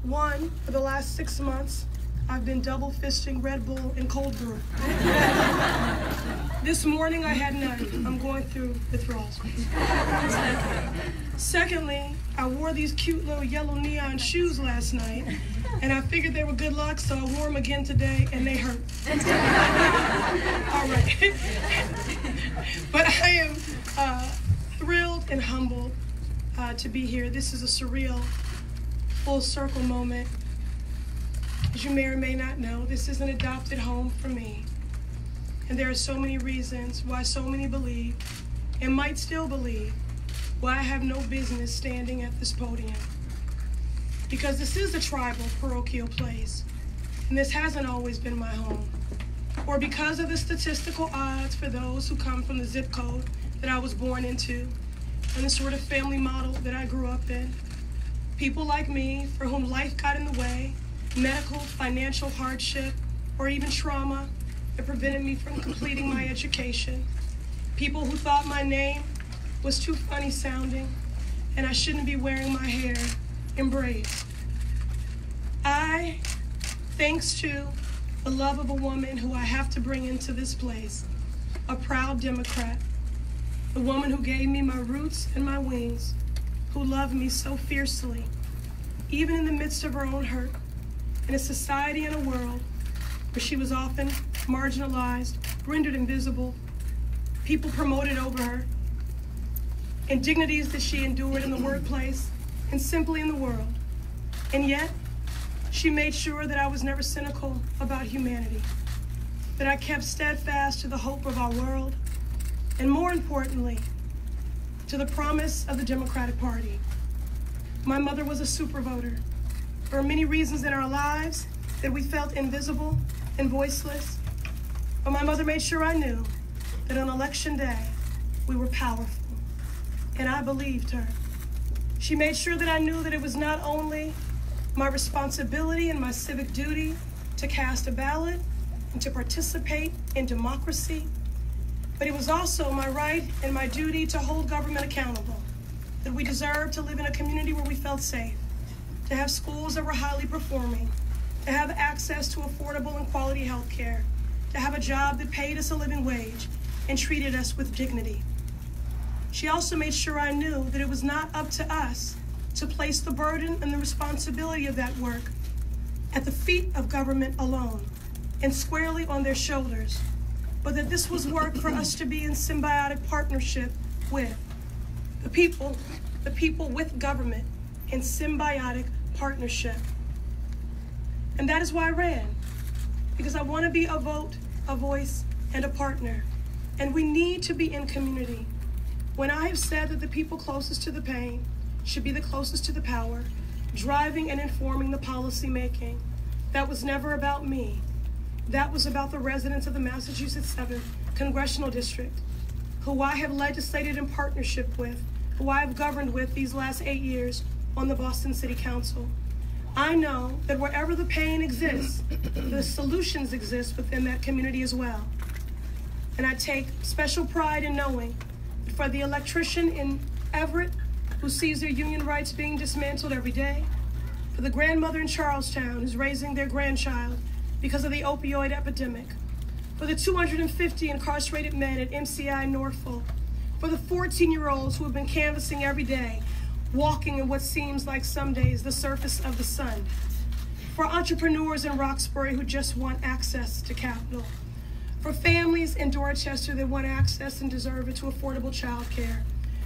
One, for the last 6 months, I've been double fisting Red Bull and cold brew. This morning I had none. I'm going through withdrawals. Secondly, I wore these cute little yellow neon shoes last night, and I figured they were good luck, so I wore them again today, and they hurt. All right. But I am thrilled and humbled to be here. This is a surreal, full circle moment. As you may or may not know, this is an adopted home for me. And there are so many reasons why so many believe, and might still believe, why I have no business standing at this podium. Because this is a tribal parochial place, and this hasn't always been my home. Or because of the statistical odds for those who come from the zip code that I was born into, and the sort of family model that I grew up in. People like me, for whom life got in the way, medical, financial hardship, or even trauma that prevented me from completing my education. People who thought my name was too funny sounding and I shouldn't be wearing my hair in braids. I, thanks to the love of a woman who I have to bring into this place, a proud Democrat, the woman who gave me my roots and my wings, who loved me so fiercely, even in the midst of her own hurt, in a society and a world where she was often marginalized, rendered invisible, people promoted over her, indignities that she endured in the workplace and simply in the world. And yet, she made sure that I was never cynical about humanity, that I kept steadfast to the hope of our world, and more importantly, to the promise of the Democratic Party. My mother was a super voter. There are many reasons in our lives that we felt invisible and voiceless, but my mother made sure I knew that on election day, we were powerful, and I believed her. She made sure that I knew that it was not only my responsibility and my civic duty to cast a ballot and to participate in democracy, but it was also my right and my duty to hold government accountable, that we deserved to live in a community where we felt safe, to have schools that were highly performing, to have access to affordable and quality health care, to have a job that paid us a living wage and treated us with dignity. She also made sure I knew that it was not up to us to place the burden and the responsibility of that work at the feet of government alone and squarely on their shoulders, but that this was work for us to be in symbiotic partnership with the people with government in symbiotic partnership. And that is why I ran, because I want to be a vote, a voice, and a partner. And we need to be in community. When I have said that the people closest to the pain should be the closest to the power, driving and informing the policy making, that was never about me. That was about the residents of the Massachusetts 7th Congressional District, who I have legislated in partnership with, who I have governed with these last 8 years on the Boston City Council. I know that wherever the pain exists, the solutions exist within that community as well. And I take special pride in knowing that for the electrician in Everett, who sees their union rights being dismantled every day, for the grandmother in Charlestown who's raising their grandchild because of the opioid epidemic, for the 250 incarcerated men at MCI Norfolk, for the 14-year-olds who have been canvassing every day, walking in what seems like some days the surface of the sun, for entrepreneurs in Roxbury who just want access to capital, for families in Dorchester that want access and deserve it to affordable child care,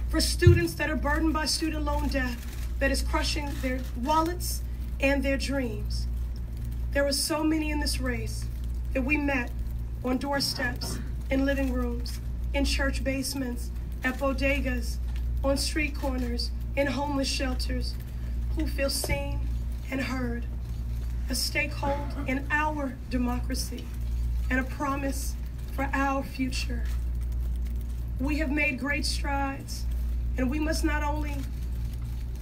for students that are burdened by student loan debt that is crushing their wallets and their dreams. There were so many in this race that we met on doorsteps, in living rooms, in church basements, at bodegas, on street corners, in homeless shelters, who feel seen and heard, a stakehold in our democracy and a promise for our future. We have made great strides, and we must not only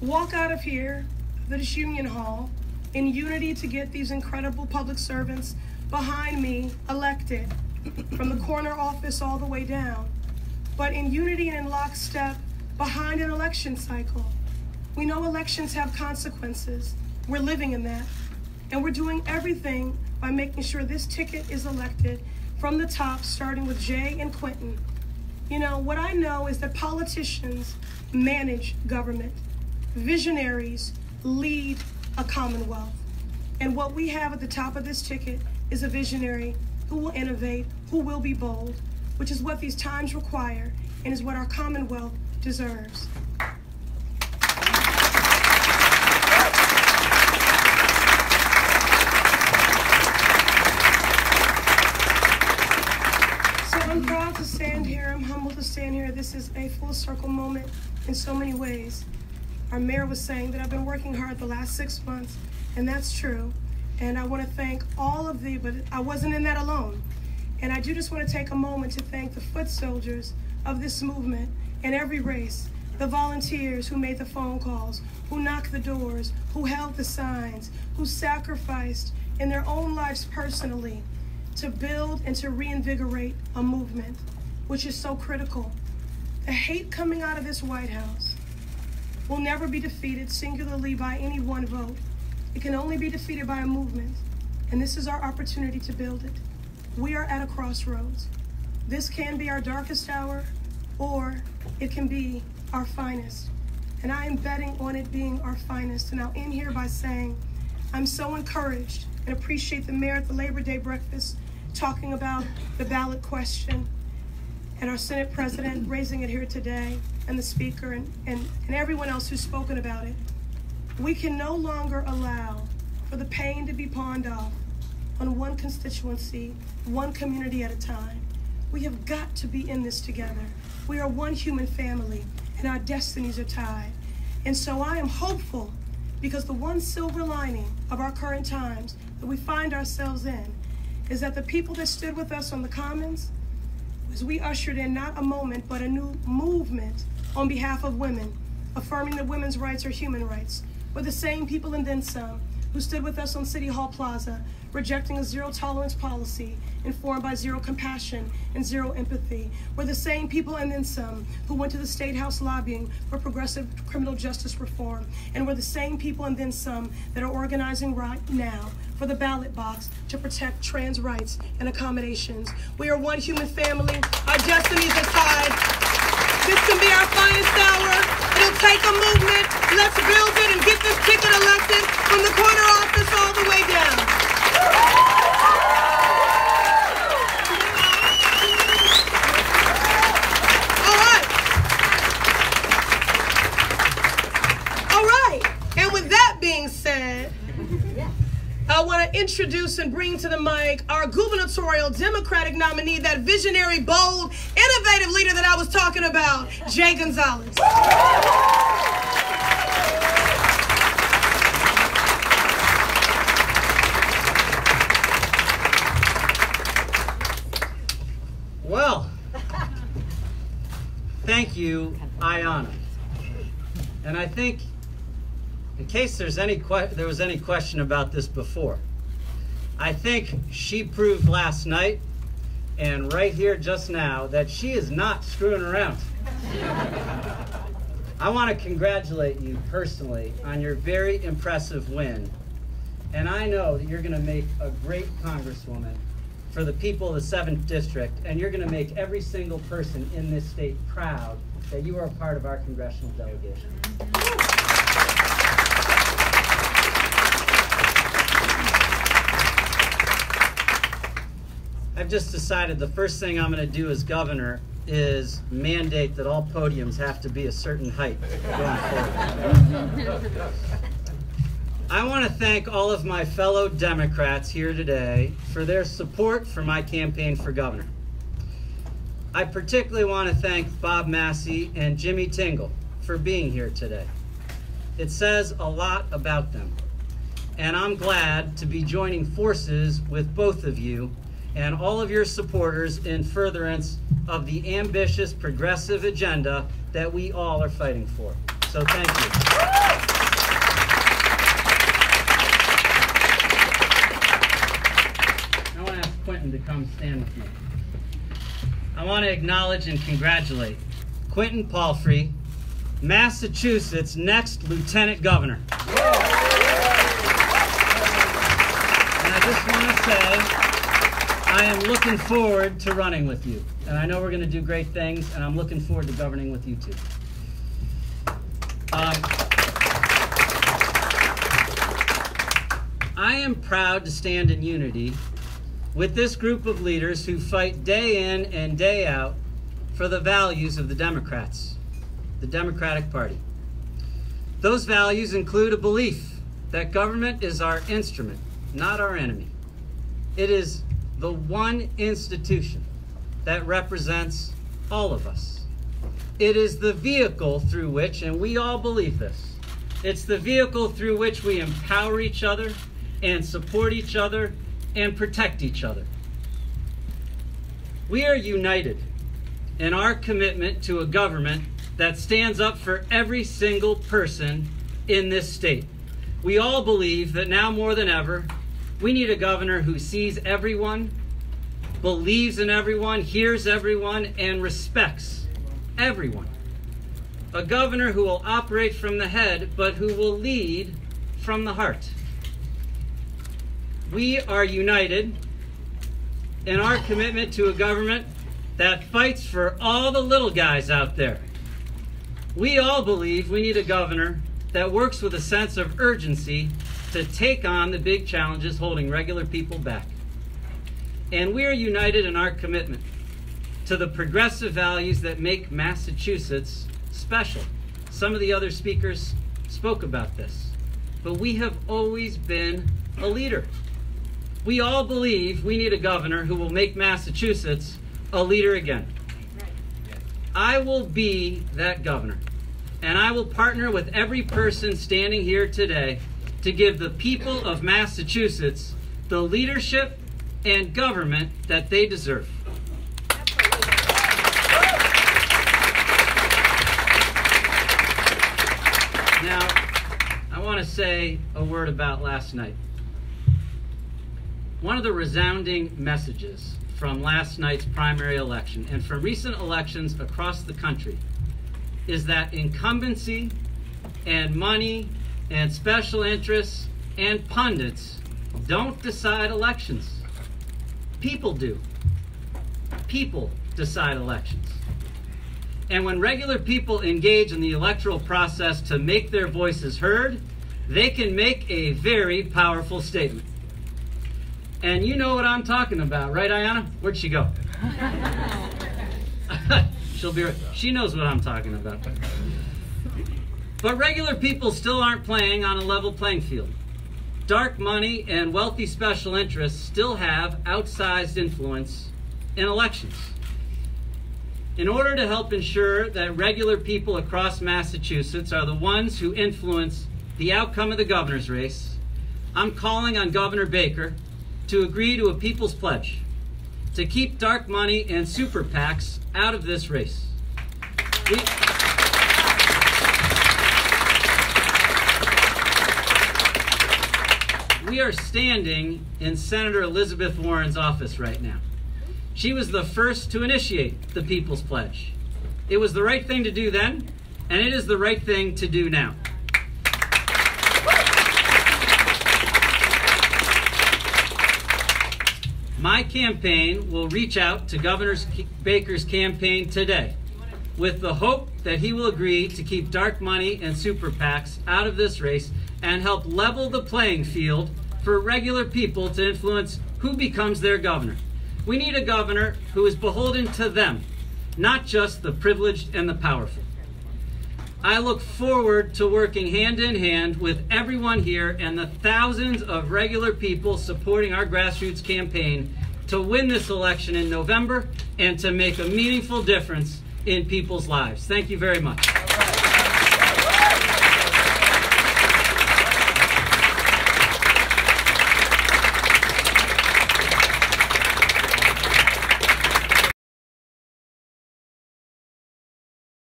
walk out of here, this Union Hall, in unity to get these incredible public servants behind me elected, from the corner office all the way down, but in unity and in lockstep behind an election cycle. We know elections have consequences, We're living in that. And we're doing everything by making sure this ticket is elected from the top, starting with Jay and Quentin. You know, what I know is that politicians manage government. Visionaries lead a commonwealth. And what we have at the top of this ticket is a visionary who will innovate, who will be bold, which is what these times require and is what our commonwealth deserves. I'm proud to stand here. I'm humbled to stand here. This is a full circle moment in so many ways. Our mayor was saying that I've been working hard the last 6 months, and that's true. And I want to thank all of but I wasn't in that alone. And I do just want to take a moment to thank the foot soldiers of this movement in every race, the volunteers who made the phone calls, who knocked the doors, who held the signs, who sacrificed in their own lives personally to build and to reinvigorate a movement, which is so critical. The hate coming out of this White House will never be defeated singularly by any one vote. It can only be defeated by a movement, and this is our opportunity to build it. We are at a crossroads. This can be our darkest hour, or it can be our finest. And I am betting on it being our finest. And I'll end here by saying, I'm so encouraged and appreciate the mayor at the Labor Day breakfast talking about the ballot question, and our Senate president raising it here today, and the speaker and everyone else who's spoken about it. We can no longer allow for the pain to be pawned off on one constituency, one community at a time. We have got to be in this together. We are one human family, and our destinies are tied. And so I am hopeful, because the one silver lining of our current times that we find ourselves in is that the people that stood with us on the Commons, as we ushered in not a moment, but a new movement on behalf of women, affirming that women's rights are human rights, were the same people and then some who stood with us on City Hall Plaza, rejecting a zero-tolerance policy informed by zero compassion and zero empathy, were the same people and then some who went to the State House lobbying for progressive criminal justice reform, and were the same people and then some that are organizing right now for the ballot box to protect trans rights and accommodations. We are one human family. Our destinies are tied. This can be our finest hour. It'll take a movement. Let's build it and get this ticket elected from the corner office all the way down. All right. And with that being said, I want to introduce and bring to the mic our gubernatorial Democratic nominee, that visionary, bold, innovative leader that I was talking about, Jay Gonzalez. Well, thank you, Ayanna. And I think, in case there was any question about this before, I think she proved last night and right here just now that she is not screwing around. I want to congratulate you personally on your very impressive win. And I know that you're going to make a great congresswoman for the people of the 7th District, and you're going to make every single person in this state proud that you are a part of our congressional delegation. I've just decided the first thing I'm going to do as governor is mandate that all podiums have to be a certain height going forward. I want to thank all of my fellow Democrats here today for their support for my campaign for governor. I particularly want to thank Bob Massey and Jimmy Tingle for being here today. It says a lot about them, and I'm glad to be joining forces with both of you and all of your supporters in furtherance of the ambitious progressive agenda that we all are fighting for. So thank you. I want to ask Quentin to come stand with me. I want to acknowledge and congratulate Quentin Palfrey, Massachusetts' next Lieutenant Governor. just want to say I am looking forward to running with you. And I know we're going to do great things, and I'm looking forward to governing with you too. I am proud to stand in unity with this group of leaders who fight day in and day out for the values of the Democrats, the Democratic Party. Those values include a belief that government is our instrument, not our enemy. It is the one institution that represents all of us. It is the vehicle through which, and we all believe this, it's the vehicle through which we empower each other and support each other and protect each other. We are united in our commitment to a government that stands up for every single person in this state. We all believe that now more than ever, we need a governor who sees everyone, believes in everyone, hears everyone, and respects everyone. A governor who will operate from the head, but who will lead from the heart. We are united in our commitment to a government that fights for all the little guys out there. We all believe we need a governor that works with a sense of urgency to take on the big challenges holding regular people back. And we are united in our commitment to the progressive values that make Massachusetts special. Some of the other speakers spoke about this, but we have always been a leader. We all believe we need a governor who will make Massachusetts a leader again. I will be that governor, and I will partner with every person standing here today to give the people of Massachusetts the leadership and government that they deserve. Now, I want to say a word about last night. One of the resounding messages from last night's primary election and from recent elections across the country is that incumbency and money and special interests and pundits don't decide elections. People do. People decide elections. And when regular people engage in the electoral process to make their voices heard, they can make a very powerful statement. And you know what I'm talking about, right, Ayanna? Where'd she go? She'll be right. She knows what I'm talking about. But regular people still aren't playing on a level playing field. Dark money and wealthy special interests still have outsized influence in elections. In order to help ensure that regular people across Massachusetts are the ones who influence the outcome of the governor's race, I'm calling on Governor Baker to agree to a people's pledge to keep dark money and super PACs out of this race. We are standing in Senator Elizabeth Warren's office right now. She was the first to initiate the People's Pledge. It was the right thing to do then, and it is the right thing to do now. My campaign will reach out to Governor Baker's campaign today with the hope that he will agree to keep dark money and super PACs out of this race and help level the playing field for regular people to influence who becomes their governor. We need a governor who is beholden to them, not just the privileged and the powerful. I look forward to working hand in hand with everyone here and the thousands of regular people supporting our grassroots campaign to win this election in November and to make a meaningful difference in people's lives. Thank you very much.